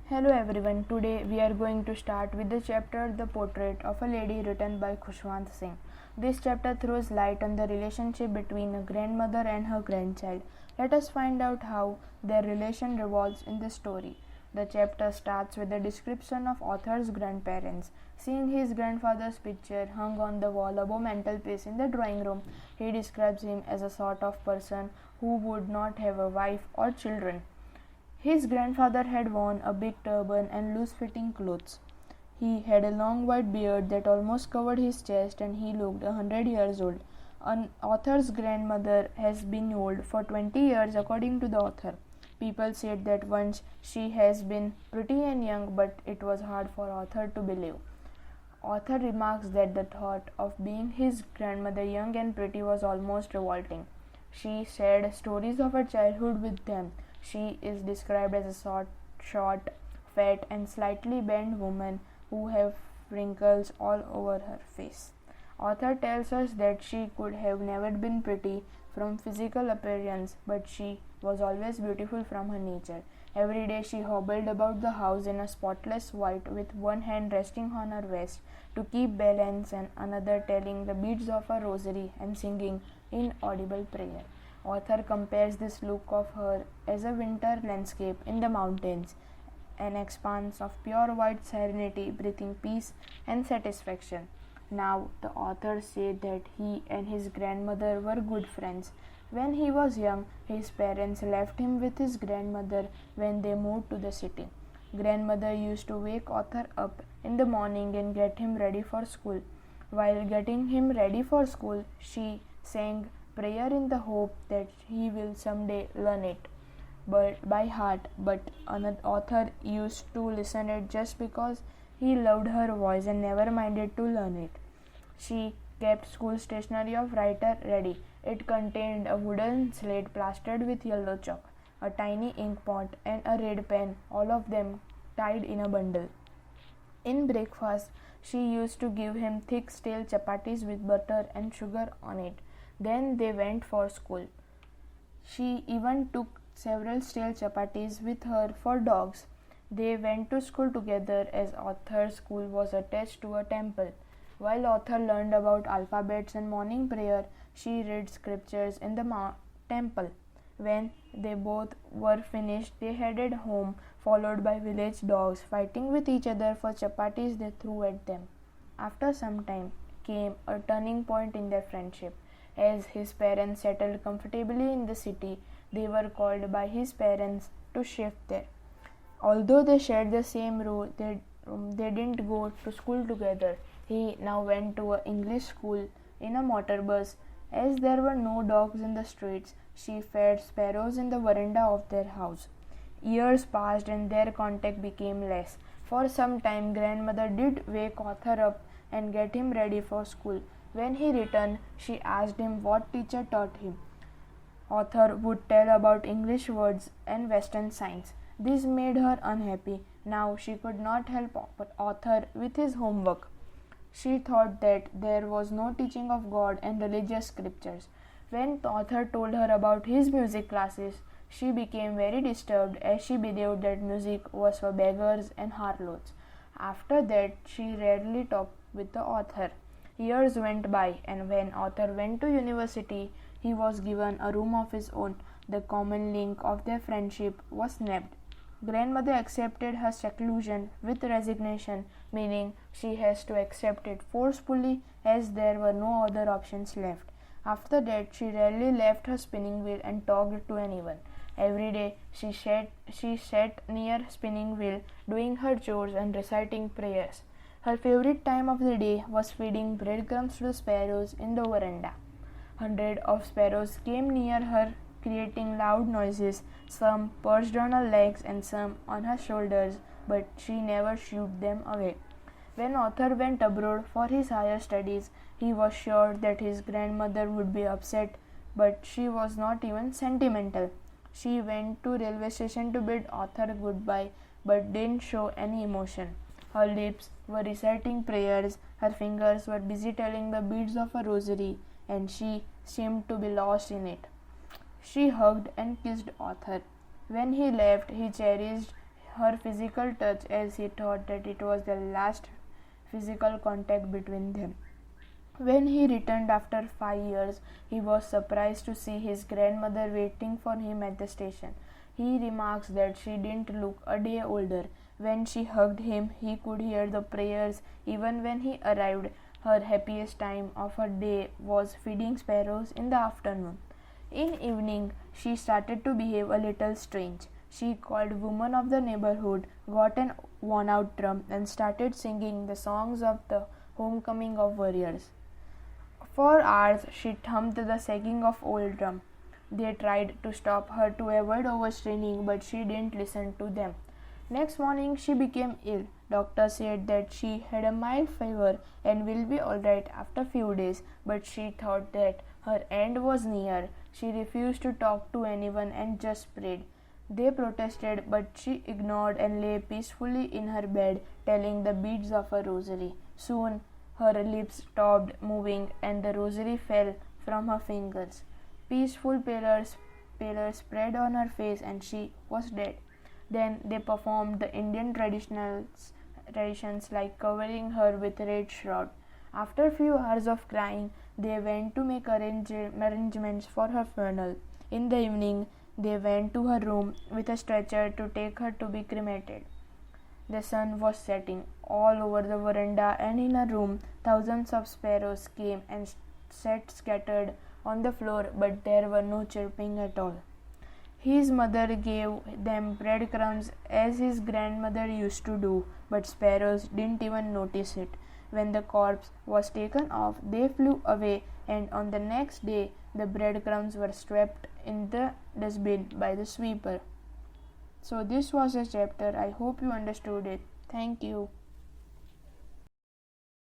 Hello everyone, today we are going to start with the chapter The Portrait of a Lady written by Khushwant Singh. This chapter throws light on the relationship between a grandmother and her grandchild. Let us find out how their relation revolves in the story. The chapter starts with a description of author's grandparents. Seeing his grandfather's picture hung on the wall above mantelpiece in the drawing room, he describes him as a sort of person who would not have a wife or children. His grandfather had worn a big turban and loose-fitting clothes. He had a long white beard that almost covered his chest, and he looked 100 years old. An author's grandmother has been old for 20 years according to the author. People said that once she has been pretty and young, but it was hard for author to believe. Author remarks that the thought of being his grandmother young and pretty was almost revolting. She shared stories of her childhood with them. She is described as a short, fat, and slightly bent woman who have wrinkles all over her face. Author tells us that she could have never been pretty from physical appearance, but she was always beautiful from her nature. Every day she hobbled about the house in a spotless white with one hand resting on her waist to keep balance and another telling the beads of a rosary and singing inaudible prayer. Author compares this look of her as a winter landscape in the mountains, an expanse of pure white serenity breathing peace and satisfaction. Now, the author said that he and his grandmother were good friends. When he was young, his parents left him with his grandmother when they moved to the city. Grandmother used to wake author up in the morning and get him ready for school. While getting him ready for school, she sang prayer in the hope that he will someday learn it by heart, but another author used to listen it just because he loved her voice and never minded to learn it. She kept school stationery of writer ready. It contained a wooden slate plastered with yellow chalk, a tiny ink pot, and a red pen, all of them tied in a bundle. In breakfast, she used to give him thick stale chapatis with butter and sugar on it. Then they went for school. She even took several stale chapatis with her for dogs. They went to school together as Author's school was attached to a temple. While Author learned about alphabets and morning prayer, she read scriptures in the temple. When they both were finished, they headed home, followed by village dogs fighting with each other for chapatis they threw at them. After some time came a turning point in their friendship. As his parents settled comfortably in the city, they were called by his parents to shift there. Although they shared the same room, they didn't go to school together. He now went to an English school in a motor bus. As there were no dogs in the streets, she fed sparrows in the veranda of their house. Years passed and their contact became less. For some time, grandmother did wake Author up and get him ready for school. When he returned, she asked him what teacher taught him. Author would tell about English words and Western signs. This made her unhappy. Now she could not help Author with his homework. She thought that there was no teaching of God and religious scriptures. When Author told her about his music classes, she became very disturbed as she believed that music was for beggars and harlots. After that, she rarely talked with the Author. Years went by, and when Author went to university, he was given a room of his own. The common link of their friendship was snapped. Grandmother accepted her seclusion with resignation, meaning she has to accept it forcefully as there were no other options left. After that, she rarely left her spinning wheel and talked to anyone. Every day, she sat near spinning wheel, doing her chores and reciting prayers. Her favorite time of the day was feeding breadcrumbs to the sparrows in the veranda. Hundreds of sparrows came near her, creating loud noises. Some perched on her legs and some on her shoulders, but she never shooed them away. When Author went abroad for his higher studies, he was sure that his grandmother would be upset, but she was not even sentimental. She went to railway station to bid Author goodbye, but didn't show any emotion. Her lips were reciting prayers, her fingers were busy telling the beads of a rosary, and she seemed to be lost in it. She hugged and kissed Author. When he left, he cherished her physical touch, as he thought that it was the last physical contact between them. When he returned after 5 years, he was surprised to see his grandmother waiting for him at the station. He remarks that she didn't look a day older. When she hugged him, he could hear the prayers even when he arrived. Her happiest time of her day was feeding sparrows in the afternoon. In evening, she started to behave a little strange. She called women of the neighborhood, got an worn-out drum, and started singing the songs of the homecoming of warriors. For hours she thumped the sagging of old drum. They tried to stop her to avoid overstraining, but she didn't listen to them. Next morning she became ill. Doctor said that she had a mild fever and will be alright after few days, but she thought that her end was near. She refused to talk to anyone and just prayed. They protested, but she ignored and lay peacefully in her bed, telling the beads of a rosary. Soon her lips stopped moving and the rosary fell from her fingers. Peaceful pallor spread on her face and she was dead. Then they performed the Indian traditions like covering her with red shroud. After a few hours of crying, they went to make arrangements for her funeral. In the evening, they went to her room with a stretcher to take her to be cremated. The sun was setting. All over the veranda and in her room, thousands of sparrows came and sat scattered on the floor, but there were no chirping at all. His mother gave them breadcrumbs as his grandmother used to do, but sparrows didn't even notice it. When the corpse was taken off, they flew away, and on the next day, the breadcrumbs were swept in the dustbin by the sweeper. So this was a chapter. I hope you understood it. Thank you.